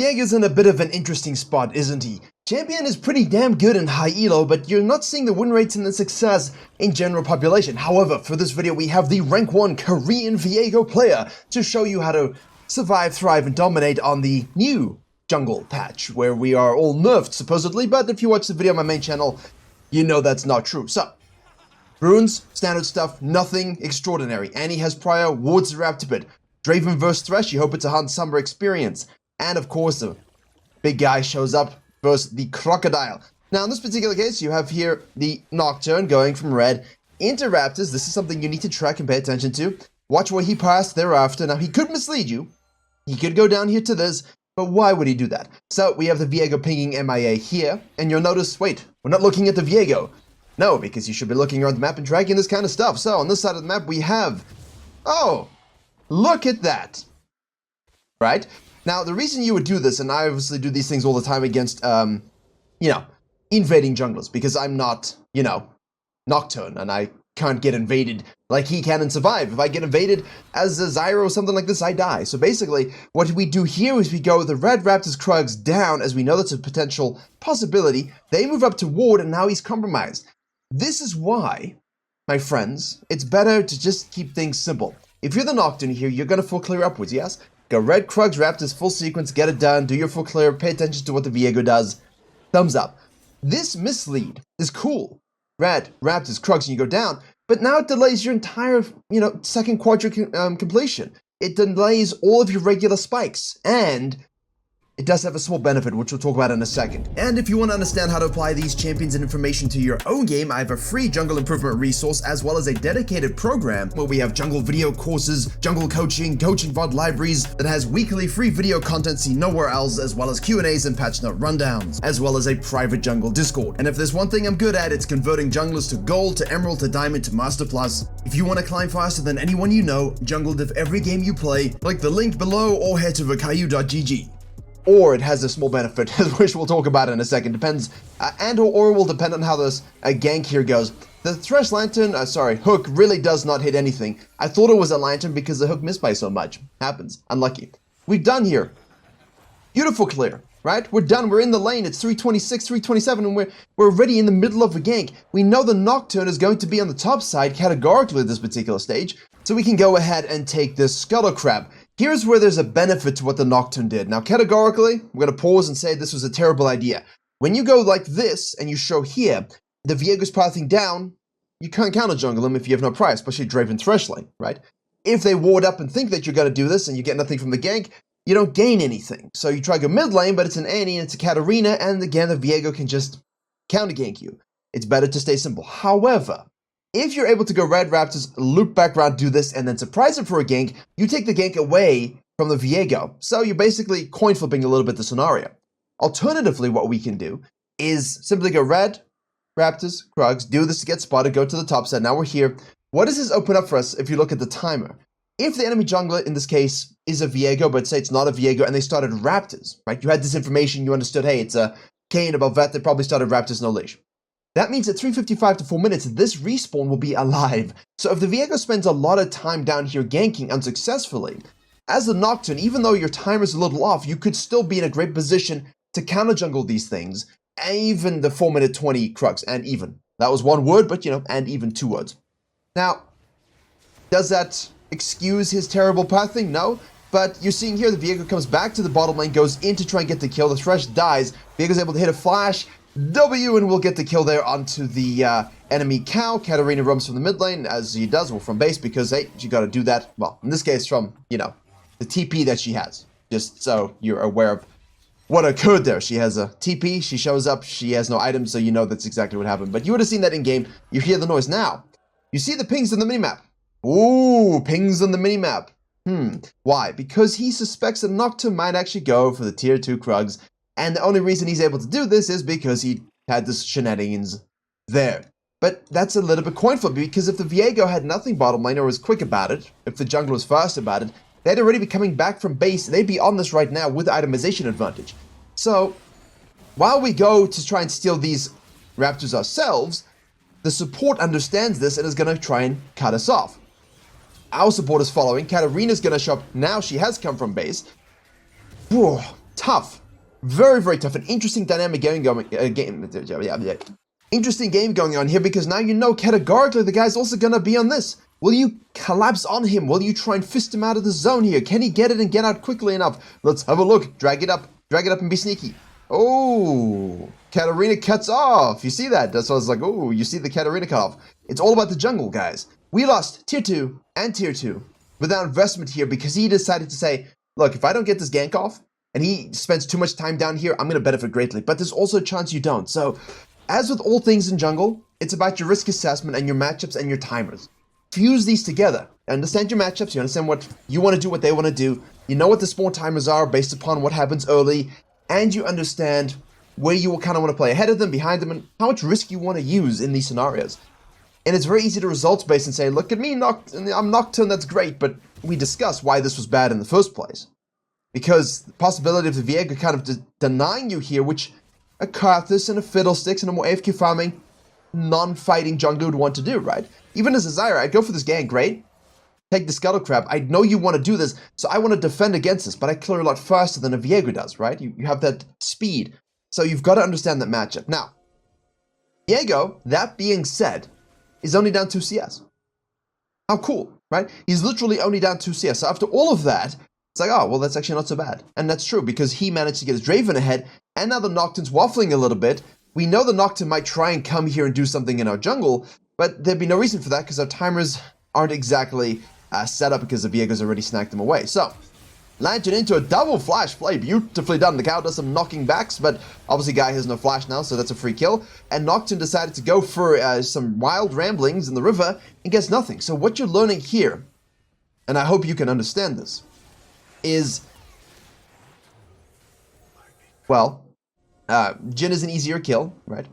Viego's in a bit of an interesting spot, isn't he? Champion is pretty damn good in high elo, but you're not seeing the win rates and the success in general population. However, for this video we have the rank 1 Korean Viego player to show you how to survive, thrive, and dominate on the new jungle patch, where we are all nerfed supposedly, but if you watch the video on my main channel, you know that's not true. So, runes, standard stuff, nothing extraordinary. Annie has prior, wards the Raptibid. Draven vs Thresh, you hope it's a Hunt Summer experience. And of course, the big guy shows up versus the Crocodile. Now, in this particular case, you have here the Nocturne going from red into Raptors. This is something you need to track and pay attention to. Watch where he passed thereafter. Now, he could mislead you. He could go down here to this, but why would he do that? So, we have the Viego pinging MIA here, and you'll notice, wait, we're not looking at the Viego. No, because you should be looking around the map and tracking this kind of stuff. So, on this side of the map, we have... Oh, look at that. Right? Now, the reason you would do this, and I obviously do these things all the time against, invading junglers, because I'm not, Nocturne, and I can't get invaded like he can and survive. If I get invaded as a Zyro or something like this, I die. So basically, what we do here is we go with the Red Raptors Krugs down, as we know that's a potential possibility. They move up to ward, and now he's compromised. This is why, my friends, it's better to just keep things simple. If you're the Nocturne here, you're going to full clear upwards, yes? Go Red Krugs, Raptors, full sequence, get it done, do your full clear, pay attention to what the Viego does. Thumbs up. This mislead is cool. Red, Raptors, Krugs, and you go down, but now it delays your entire, second quadrant completion. It delays all of your regular spikes, and it does have a small benefit, which we'll talk about in a second. And if you want to understand how to apply these champions and information to your own game, I have a free jungle improvement resource, as well as a dedicated program where we have jungle video courses, jungle coaching VOD libraries that has weekly free video content seen nowhere else, as well as Q&As and patch note rundowns, as well as a private jungle Discord. And if there's one thing I'm good at, it's converting junglers to gold, to emerald, to diamond, to master plus. If you want to climb faster than anyone you know, jungle diff every game you play, click the link below or head to virkayu.gg. Or it has a small benefit, which we'll talk about in a second. Depends, or will depend on how this gank here goes. The Thresh Lantern, hook really does not hit anything. I thought it was a lantern because the hook missed by so much. Happens. Unlucky. We're done here. Beautiful clear, right? We're done. We're in the lane. It's 326, 327, and we're already in the middle of a gank. We know the Nocturne is going to be on the top side categorically at this particular stage, so we can go ahead and take this Scuttle Crab. Here's where there's a benefit to what the Nocturne did. Now, categorically, I'm going to pause and say this was a terrible idea. When you go like this, and you show here, the Viego's pathing down, you can't counter jungle him if you have no price, especially Draven Thresh lane, right? If they ward up and think that you're going to do this, and you get nothing from the gank, you don't gain anything. So you try to go mid lane, but it's an Annie, and it's a Katarina, and again, the Viego can just counter gank you. It's better to stay simple. However, if you're able to go Red Raptors, loop back around, do this, and then surprise him for a gank, you take the gank away from the Viego. So you're basically coin flipping a little bit the scenario. Alternatively, what we can do is simply go Red, Raptors, Krugs, do this to get spotted, go to the top side. Now we're here. What does this open up for us if you look at the timer? If the enemy jungler, in this case, is a Viego, but say it's not a Viego, and they started Raptors, right? You had this information, you understood, hey, it's a Kayn above vet, they probably started Raptors no leash. That means at 3:55 to 4 minutes, this respawn will be alive. So if the Viego spends a lot of time down here ganking unsuccessfully, as the Nocturne, even though your timer's a little off, you could still be in a great position to counter jungle these things, even the 4-minute 20 Krugs, and even. That was one word, but and even 2 words. Now, does that excuse his terrible pathing? No. But you're seeing here, the Viego comes back to the bottom lane, goes in to try and get the kill. The Thresh dies. Viego's able to hit a flash. W, and we'll get the kill there onto the enemy cow. Katarina roams from the mid lane, as he does, well, from base, because, hey, you gotta do that, well, in this case, from, the TP that she has. Just so you're aware of what occurred there. She has a TP, she shows up, she has no items, so you know that's exactly what happened. But you would have seen that in-game. You hear the noise. Now, you see the pings on the minimap. Ooh, pings on the minimap. Why? Because he suspects that Nocturne might actually go for the tier 2 Krugs, and the only reason he's able to do this is because he had this shenanigans there. But that's a little bit coin flip, because if the Viego had nothing bottom lane or was quick about it, if the jungler was fast about it, they'd already be coming back from base. They'd be on this right now with itemization advantage. So, while we go to try and steal these Raptors ourselves, the support understands this and is going to try and cut us off. Our support is following. Katarina's going to show up now. She has come from base. Whew. tough. Very, very tough. An interesting dynamic interesting game going on here, because now you know categorically the guy's also gonna be on this. Will you collapse on him? Will you try and fist him out of the zone here? Can he get it and get out quickly enough? Let's have a look. Drag it up and be sneaky. Oh, Katarina cuts off. You see that? That's why I was like, oh, you see the Katarina cut off. It's all about the jungle, guys. We lost tier 2 and tier 2 without investment here, because he decided to say, look, if I don't get this gank off and he spends too much time down here, I'm going to benefit greatly. But there's also a chance you don't. So as with all things in jungle, it's about your risk assessment and your matchups and your timers. Fuse these together. Understand your matchups. You understand what you want to do, what they want to do. You know what the spawn timers are based upon what happens early. And you understand where you will kind of want to play ahead of them, behind them, and how much risk you want to use in these scenarios. And it's very easy to results-based and say, look at me, I'm Nocturne, that's great, but we discussed why this was bad in the first place. Because the possibility of the Viego kind of denying you here, which a Karthus and a Fiddlesticks and a more AFK farming, non-fighting jungler would want to do, right? Even as a Zyra, I'd go for this gank, great. Take the Scuttle Crab. I know you want to do this, so I want to defend against this, but I clear a lot faster than a Viego does, right? You have that speed, so you've got to understand that matchup. Now, Viego, that being said, is only down 2 CS. How cool, right? He's literally only down 2 CS. So after all of that, it's like, oh, well, that's actually not so bad. And that's true, because he managed to get his Draven ahead, and now the Nocturne's waffling a little bit. We know the Nocturne might try and come here and do something in our jungle, but there'd be no reason for that, because our timers aren't exactly set up, because the Viego's already snagged them away. So, Lantern into a double flash play, beautifully done. The cow does some knocking backs, but obviously Guy has no flash now, so that's a free kill. And Nocturne decided to go for some wild ramblings in the river and gets nothing. So what you're learning here, and I hope you can understand this, is, well, Jhin is an easier kill, right?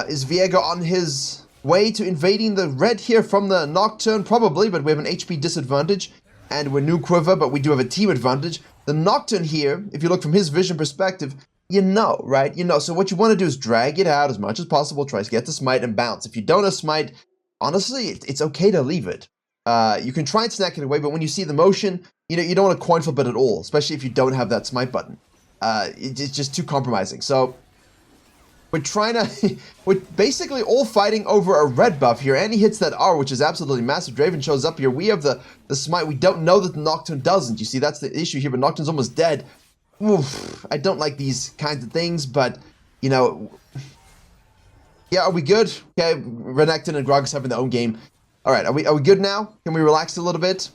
Is Viego on his way to invading the red here from the Nocturne? Probably, but we have an HP disadvantage. And we're new quiver, but we do have a team advantage. The Nocturne here, if you look from his vision perspective, you know, right? You know, so what you want to do is drag it out as much as possible, try to get the smite and bounce. If you don't have smite, honestly, it's okay to leave it. You can try and snack it away, but when you see the motion, you know, you don't want to coin flip it at all, especially if you don't have that smite button. It's just too compromising. So we're trying to, we're basically all fighting over a red buff here, and he hits that R, which is absolutely massive. Draven shows up here. We have the smite. We don't know that the Nocturne doesn't. You see, that's the issue here, but Nocturne's almost dead. Oof, I don't like these kinds of things, but, you know, yeah, are we good? Okay, Renekton and Gragas having their own game. All right, are we good now? Can we relax a little bit?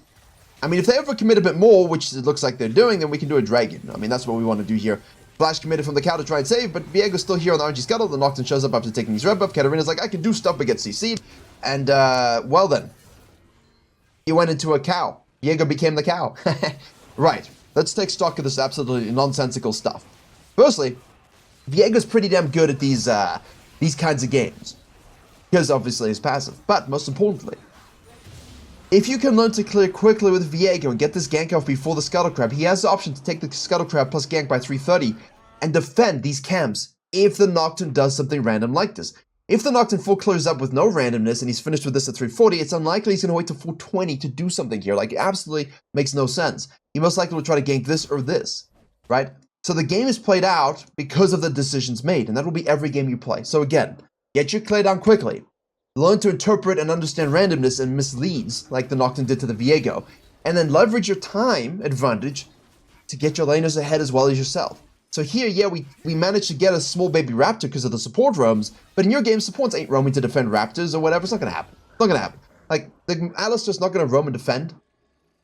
I mean, if they ever commit a bit more, which it looks like they're doing, then we can do a Dragon. I mean, that's what we want to do here. Flash committed from the cow to try and save, but Viego's still here on the RNG Scuttle. The Nocturne shows up after taking his red buff. Katarina's like, I can do stuff but get CC'd. And, well then. He went into a cow. Viego became the cow. Right. Let's take stock of this absolutely nonsensical stuff. Firstly, Viego's pretty damn good at these kinds of games. Because obviously he's passive. But, most importantly, if you can learn to clear quickly with Viego and get this gank off before the Scuttle Crab, he has the option to take the Scuttle Crab plus gank by 330 and defend these camps if the Nocturne does something random like this. If the Nocturne full clears up with no randomness and he's finished with this at 340, it's unlikely he's going to wait to 420 to do something here. Like, it absolutely makes no sense. He most likely will try to gank this or this, right? So the game is played out because of the decisions made, and that will be every game you play. So again, get your clear down quickly. Learn to interpret and understand randomness and misleads, like the Nocturne did to the Viego, and then leverage your time advantage to get your laners ahead as well as yourself. So here, yeah, we managed to get a small baby raptor because of the support roams, but in your game, supports ain't roaming to defend raptors or whatever. It's not going to happen. It's not going to happen. Like, the Alistair's not going to roam and defend.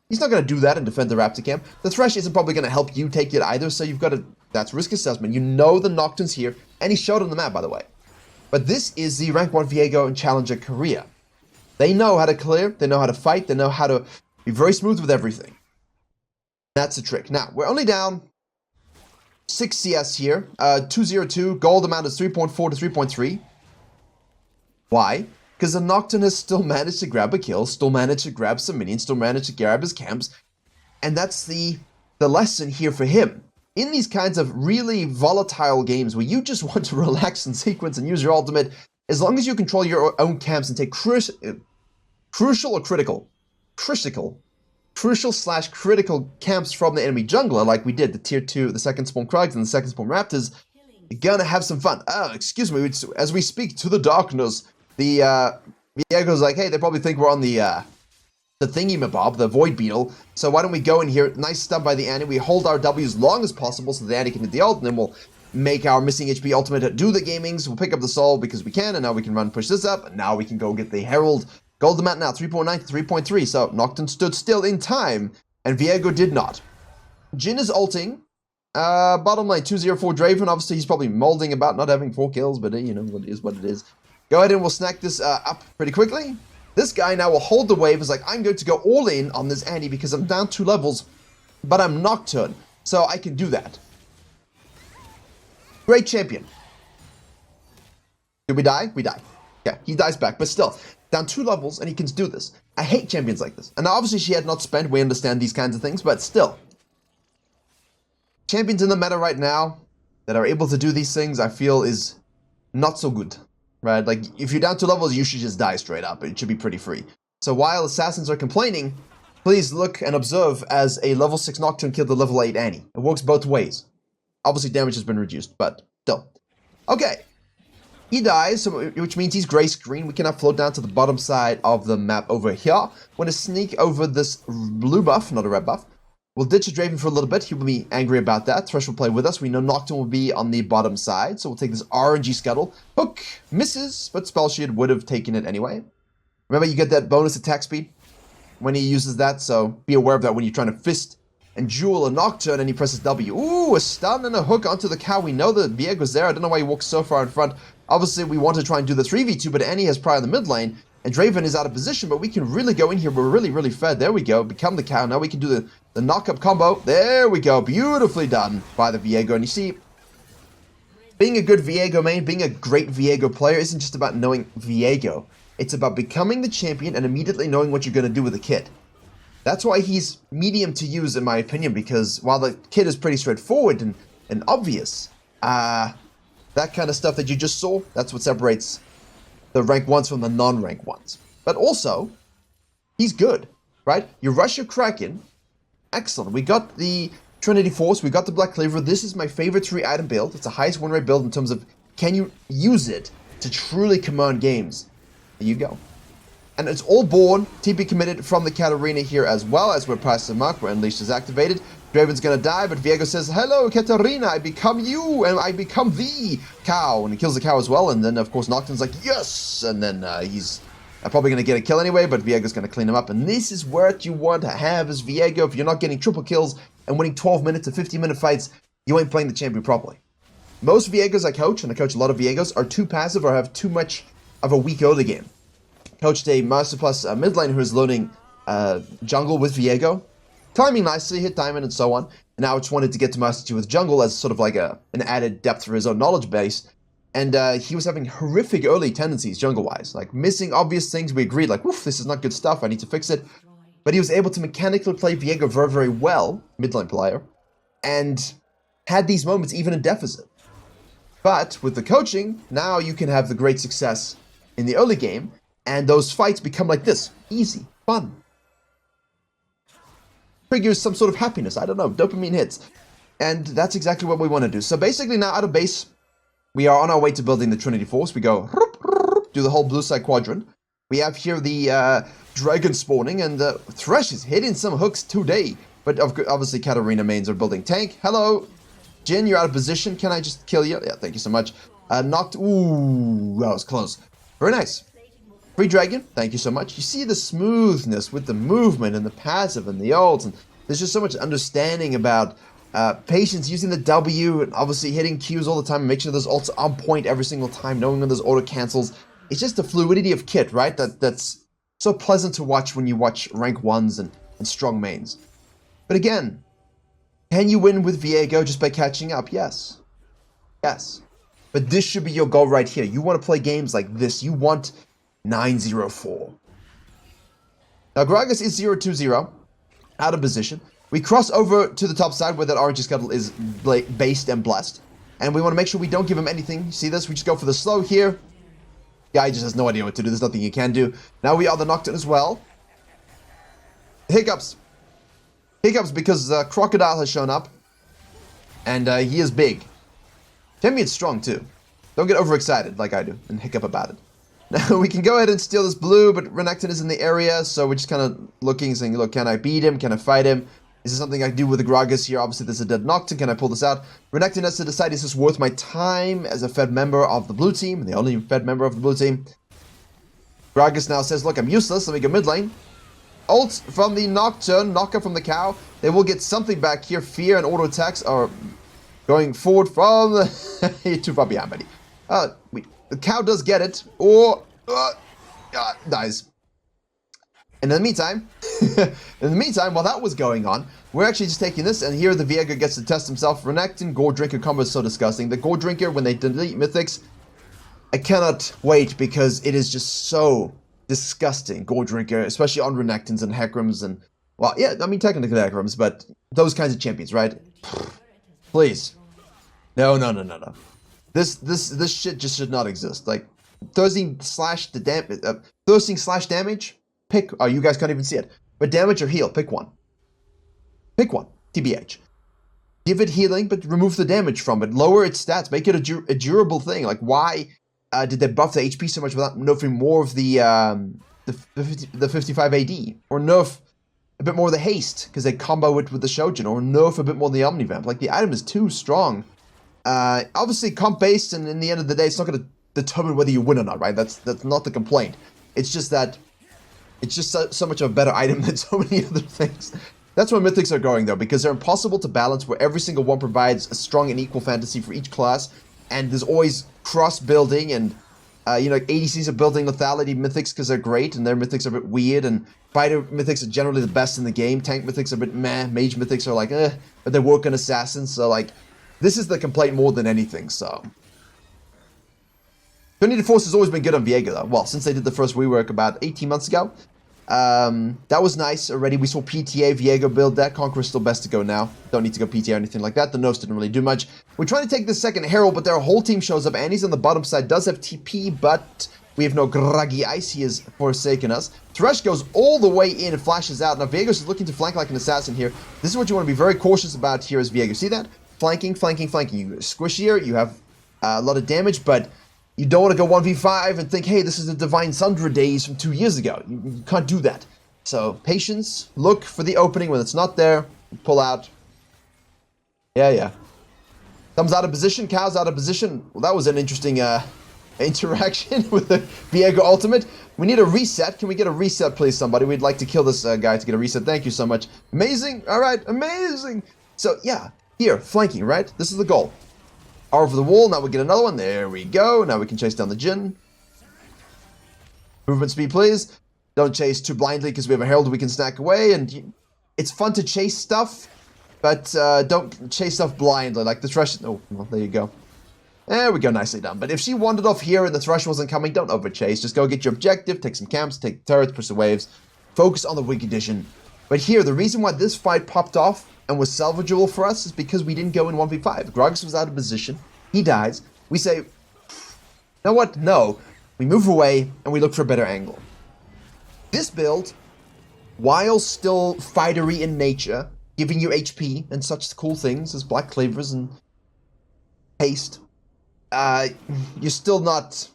He's not going to do that and defend the raptor camp. The Thresh isn't probably going to help you take it either, so you've got to, that's risk assessment. You know the Nocturne's here, and he showed on the map, by the way. But this is the rank 1 Viego and Challenger Korea. They know how to clear, they know how to fight, they know how to be very smooth with everything. That's the trick. Now, we're only down 6 CS here. 202, gold amount is 3.4 to 3.3. Why? Because the Nocturne has still managed to grab a kill, still managed to grab some minions, still managed to grab his camps. And that's the lesson here for him. In these kinds of really volatile games where you just want to relax and sequence and use your ultimate, as long as you control your own camps and take crucial crucial slash critical camps from the enemy jungler, like we did the tier 2, the second spawn Krugs and the second spawn Raptors, you're gonna have some fun. Oh, excuse me, as we speak to the darkness, the Viego's like, hey, they probably think we're on the thingy-mabob, the Void Beetle, so why don't we go in here, nice stun by the Annie, we hold our W as long as possible so the Annie can hit the ult, and then we'll make our missing HP ultimate do the gamings, we'll pick up the soul because we can, and now we can run push this up, and now we can go get the Herald. Golden Mat now, 3.9 to 3.3, so Nocturne stood still in time, and Viego did not. Jhin is ulting, bottom lane, 204 Draven, obviously he's probably molding about not having 4 kills, but you know, what it is. Go ahead and we'll snack this up pretty quickly. This guy now will hold the wave, is like, I'm going to go all in on this Annie because I'm down 2 levels, but I'm Nocturne, so I can do that. Great champion. Did we die? We die. Yeah, he dies back, but still, down 2 levels and he can do this. I hate champions like this. And obviously she had not spent, we understand these kinds of things, but still. Champions in the meta right now that are able to do these things, I feel is not so good. Right? Like, if you're down 2 levels, you should just die straight up. It should be pretty free. So while assassins are complaining, please look and observe as a level 6 Nocturne killed the level 8 Annie. It works both ways. Obviously damage has been reduced, but still. Okay. He dies, which means he's gray screen. We cannot float down to the bottom side of the map over here. We're going to sneak over this blue buff, not a red buff. We'll ditch Draven for a little bit. He will be angry about that. Thresh will play with us. We know Nocturne will be on the bottom side, so we'll take this RNG Scuttle. Hook misses, but Spell Shield would have taken it anyway. Remember, you get that bonus attack speed when he uses that, so be aware of that when you're trying to fist and jewel a Nocturne and he presses W. Ooh, a stun and a hook onto the cow. We know that Viego's there. I don't know why he walks so far in front. Obviously, we want to try and do the 3v2, but Annie has Pry in the mid lane, and Draven is out of position, but we can really go in here. We're really, really fed. There we go. Become the cow. Now we can do the knock-up combo. There we go. Beautifully done by the Viego. And you see, being a good Viego main, being a great Viego player isn't just about knowing Viego. It's about becoming the champion and immediately knowing what you're going to do with the kit. That's why he's medium to use, in my opinion, because while the kit is pretty straightforward and obvious, that kind of stuff that you just saw, that's what separates the rank 1s from the non-rank 1s. But also, he's good, right? You rush your Kraken, excellent. We got the Trinity Force, we got the Black Cleaver. This is my favorite 3-item build. It's the highest win rate build in terms of can you use it to truly command games. There you go. And it's all born, TP committed from the Katarina here as well, as we're past the mark, where Unleashed is activated. Draven's gonna die, but Viego says, hello, Katarina, I become you, and I become the cow. And he kills the cow as well, and then, of course, Nocturne's like, yes! And then he's probably gonna get a kill anyway, but Viego's gonna clean him up. And this is what you want to have as Viego. If you're not getting triple kills and winning 12-minute to 50-minute fights, you ain't playing the champion properly. Most Viegos I coach, and I coach a lot of Viegos, are too passive or have too much of a weak early game. Coached a Master Plus mid lane who is loading jungle with Viego. Timing nicely, hit diamond and so on. And now I just wanted to get to Master 2 with jungle as sort of like an added depth for his own knowledge base. And he was having horrific early tendencies jungle-wise. Like missing obvious things. We agreed like, woof, this is not good stuff. I need to fix it. But he was able to mechanically play Viego very, very well, mid lane player. And had these moments even in deficit. But with the coaching, now you can have the great success in the early game. And those fights become like this. Easy. Fun. Triggers some sort of happiness. I don't know. Dopamine hits. And that's exactly what we want to do. So basically now out of base, we are on our way to building the Trinity Force. We go, do the whole blue side quadrant. We have here the dragon spawning, and Thresh is hitting some hooks today. But obviously Katarina mains are building tank. Hello. Jhin, you're out of position. Can I just kill you? Yeah, thank you so much. Knocked. Ooh, that was close. Very nice. Free Dragon, thank you so much. You see the smoothness with the movement and the passive and the ults, and there's just so much understanding about patience, using the W, and obviously hitting Qs all the time, and make sure those ults are on point every single time, knowing when those auto cancels. It's just the fluidity of kit, right? That's so pleasant to watch when you watch rank 1s and strong mains. But again, can you win with Viego just by catching up? Yes. Yes. But this should be your goal right here. You want to play games like this. You want 904. Now Gragas is 0-2-0, out of position. We cross over to the top side where that RNG Scuttle is based and blessed. And we want to make sure we don't give him anything. See this? We just go for the slow here. Guy just has no idea what to do. There's nothing he can do. Now we are the Nocturne as well. Hiccups. Hiccups because Crocodile has shown up. And he is big. Champion's strong too. Don't get overexcited like I do and hiccup about it. Now we can go ahead and steal this blue, but Renekton is in the area, so we're just kind of looking, saying, look, can I beat him? Can I fight him? Is this something I can do with the Gragas here? Obviously, there's a dead Nocturne. Can I pull this out? Renekton has to decide, is this worth my time as a fed member of the blue team? The only fed member of the blue team. Gragas now says, look, I'm useless. Let me go mid lane. Ult from the Nocturne, knocker from the cow. They will get something back here. Fear and auto attacks are going forward from the... too far behind, buddy. The cow does get it, or dies. And in the meantime, while that was going on, we're actually just taking this, and here the Viego gets to test himself. Renekton Gold Drinker combo is so disgusting. The Gold Drinker, when they delete Mythics, I cannot wait because it is just so disgusting. Gold Drinker, especially on Renektons and Hekrams and, well, yeah, I mean technically Hekrams, but those kinds of champions, right? Please. No. This shit just should not exist. Like, thirsting slash damage, pick, oh, you guys can't even see it. But damage or heal, pick one. Pick one, TBH. Give it healing, but remove the damage from it. Lower its stats, make it a durable thing. Like, why did they buff the HP so much without nerfing more of the 55 AD? Or nerf a bit more of the haste, because they combo it with the Shojin, or nerf a bit more of the Omnivamp. Like, the item is too strong. Obviously comp-based, and in the end of the day, it's not going to determine whether you win or not, right? That's not the complaint. It's just that it's just so much of a better item than so many other things. That's where Mythics are going, though, because they're impossible to balance, where every single one provides a strong and equal fantasy for each class, and there's always cross-building, and, you know, ADCs are building lethality Mythics because they're great, and their Mythics are a bit weird, and fighter Mythics are generally the best in the game. Tank Mythics are a bit meh. Mage Mythics are like, but they work on Assassins, so, like, this is the complaint more than anything, so. Trinity Force has always been good on Viego, though. Well, since they did the first rework about 18 months ago. That was nice already. We saw PTA, Viego build that. Conqueror's still best to go now. Don't need to go PTA or anything like that. The nerfs didn't really do much. We're trying to take the second Herald, but their whole team shows up. Annie's on the bottom side, does have TP, but we have no Gragi Ice. He has forsaken us. Thresh goes all the way in and flashes out. Now, Viego's is looking to flank like an assassin here. This is what you want to be very cautious about here as Viego. See that? Flanking. You squish here, you have a lot of damage, but you don't want to go 1v5 and think, hey, this is the Divine Sundra days from 2 years ago. You can't do that. So, patience, look for the opening. When it's not there, pull out. Yeah. Thumbs out of position, cow's out of position. Well, that was an interesting interaction with the Viego ultimate. We need a reset. Can we get a reset, please, somebody? We'd like to kill this guy to get a reset. Thank you so much. Amazing. All right, amazing. So, yeah. Here, flanking, right? This is the goal. Over the wall, now we get another one. There we go. Now we can chase down the Jhin. Movement speed, please. Don't chase too blindly because we have a Herald we can snack away. And it's fun to chase stuff, but don't chase stuff blindly. Like the Thresh. Oh, well, there you go. There we go, nicely done. But if she wandered off here and the Thresh wasn't coming, don't overchase. Just go get your objective, take some camps, take turrets, push the waves. Focus on the weak condition. But here, the reason why this fight popped off and was salvageable for us is because we didn't go in 1v5. Gragas was out of position. He dies. We say, you know what? No. We move away and we look for a better angle. This build, while still fightery in nature, giving you HP and such cool things as Black Cleavers and haste, you're still not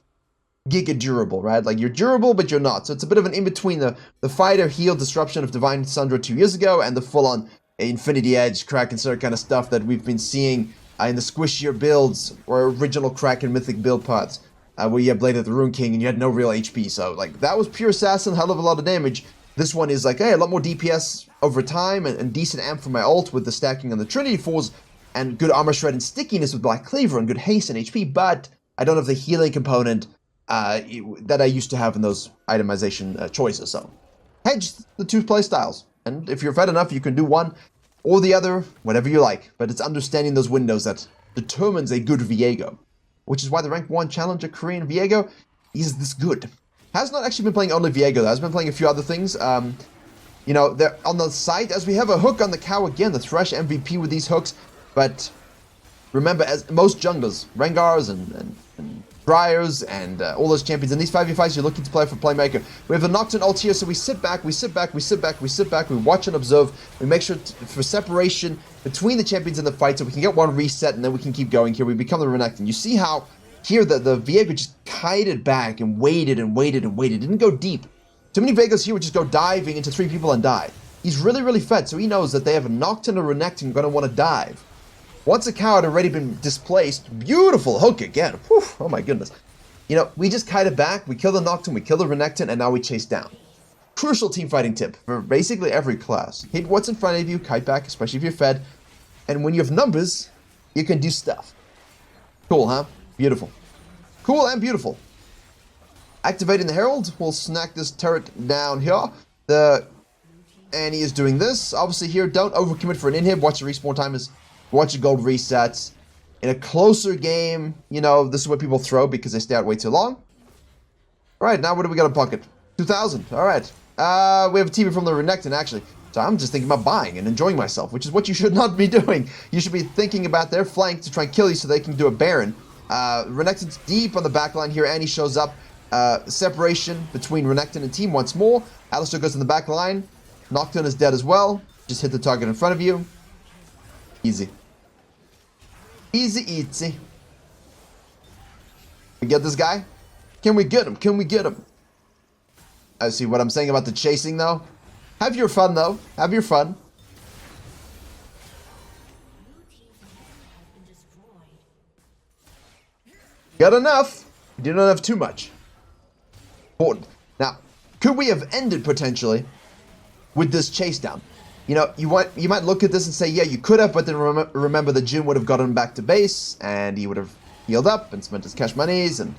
giga durable, right? Like, you're durable, but you're not. So it's a bit of an in-between the fighter heal disruption of Divine Sundra 2 years ago and the full-on Infinity Edge, Kraken Circuit kind of stuff that we've been seeing in the squishier builds or original Kraken Mythic build parts, where you had Blade of the Rune King and you had no real HP. So, like, that was pure assassin, hell of a lot of damage. This one is like, hey, a lot more DPS over time and decent amp for my ult with the stacking on the Trinity Force and good armor shred and stickiness with Black Cleaver and good haste and HP, but I don't have the healing component that I used to have in those itemization choices. So, hedge the two play styles. And if you're fed enough, you can do one or the other, whatever you like. But it's understanding those windows that determines a good Viego. Which is why the rank 1 challenger Korean Viego is this good. Has not actually been playing only Viego, though. Has been playing a few other things. You know, they're on the site, as we have a hook on the cow again, the Thresh MVP with these hooks. But remember, as most junglers, Rengars and Dryers and all those champions. In these 5v5s, you're looking to play for Playmaker. We have the Nocturne ult here, so we sit back, we watch and observe. We make sure for separation between the champions in the fight so we can get one reset and then we can keep going here. We become the Renekton. You see how here the Viego just kited back and waited. Didn't go deep. Too many Viegos here would just go diving into 3 people and die. He's really fed, so he knows that they have a Nocturne or Renekton going to want to dive. Once a cow had already been displaced, beautiful hook again. Whew, oh my goodness. You know, we just kited back, we kill the Nocturne, we kill the Renekton, and now we chase down. Crucial team fighting tip for basically every class. Hit what's in front of you, kite back, especially if you're fed. And when you have numbers, you can do stuff. Cool, huh? Beautiful. Cool and beautiful. Activating the Herald, we'll snack this turret down here. And he is doing this. Obviously here, don't overcommit for an inhib. Watch the respawn timers. Watch the gold resets. In a closer game, you know, this is what people throw because they stay out way too long. Alright, now what do we got in pocket? 2,000. Alright. We have a TV from the Renekton, actually. So I'm just thinking about buying and enjoying myself, which is what you should not be doing. You should be thinking about their flank to try and kill you so they can do a Baron. Renekton's deep on the back line here, and he shows up. Separation between Renekton and team once more. Alistar goes in the back line. Nocturne is dead as well. Just hit the target in front of you. Easy. Easy. We get this guy? Can we get him? Can we get him? I see what I'm saying about the chasing, though. Have your fun, though. Have your fun. Got enough. We didn't have too much. Important. Now, could we have ended potentially with this chase down? You know, you might look at this and say, yeah, you could have, but then remember that Jin would have gotten back to base, and he would have healed up and spent his cash monies, and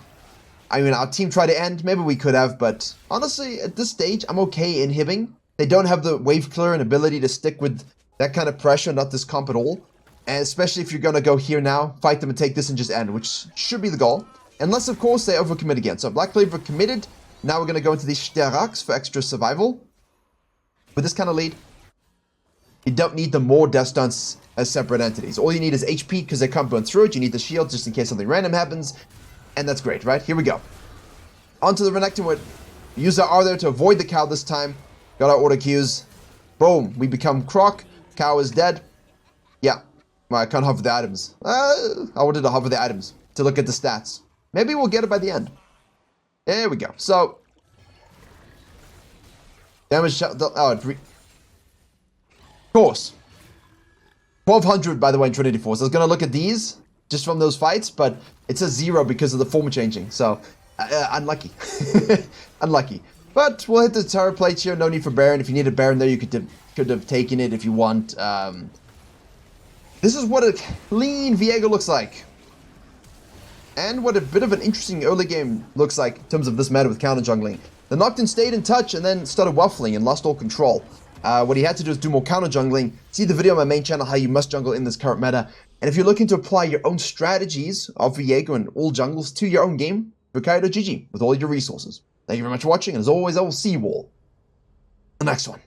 I mean, our team tried to end. Maybe we could have, but honestly, at this stage, I'm okay inhibiting. They don't have the wave clear and ability to stick with that kind of pressure, not this comp at all. And especially if you're going to go here now, fight them and take this and just end, which should be the goal. Unless, of course, they overcommit again. So Black Cleaver committed. Now we're going to go into these Steraks for extra survival. With this kind of lead, you don't need the more death stunts as separate entities. All you need is HP because they can't burn through it. You need the shield just in case something random happens. And that's great, right? Here we go. Onto the Renekton. Use our R there to avoid the cow this time. Got our auto cues. Boom. We become Croc. Cow is dead. Yeah. Well, I can't hover the items. I wanted to hover the items to look at the stats. Maybe we'll get it by the end. There we go. So, damage. Of course. 1200, by the way, in Trinity Force. I was going to look at these just from those fights, but it says 0 because of the former changing. So, unlucky. Unlucky. But we'll hit the turret plates here. No need for Baron. If you need a Baron there, you could have taken it if you want. This is what a clean Viego looks like. And what a bit of an interesting early game looks like in terms of this meta with counter jungling. The Nocturne stayed in touch and then started waffling and lost all control. What he had to do is do more counter jungling. See the video on my main channel how you must jungle in this current meta. And if you're looking to apply your own strategies of Viego and all jungles to your own game, Virkayu.gg with all your resources. Thank you very much for watching, and as always, I will see you all in the next one.